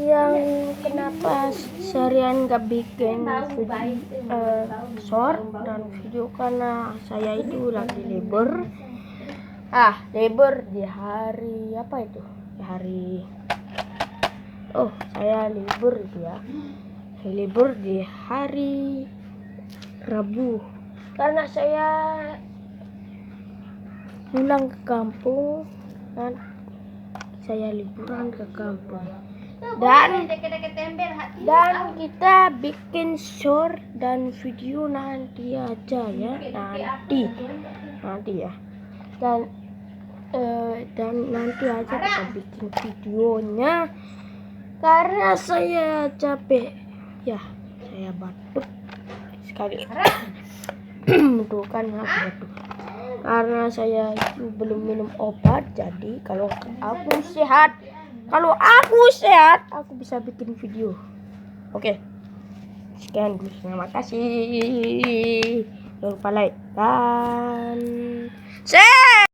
yang kenapa seharian gak bikin short dan video karena saya itu lagi libur. Libur di hari apa itu? Saya libur itu ya. Libur di hari Rabu karena saya pulang ke kampung dan saya liburan ke kampung dan kita bikin short dan video nanti aja ya, nanti ya, dan nanti aja kita bikin videonya karena saya capek ya, saya batuk sekali. Tuh kan aku batuk karena saya belum minum obat. Jadi kalau aku sehat aku bisa bikin video. Oke, sekian dulu, terima kasih, jangan lupa like dan share.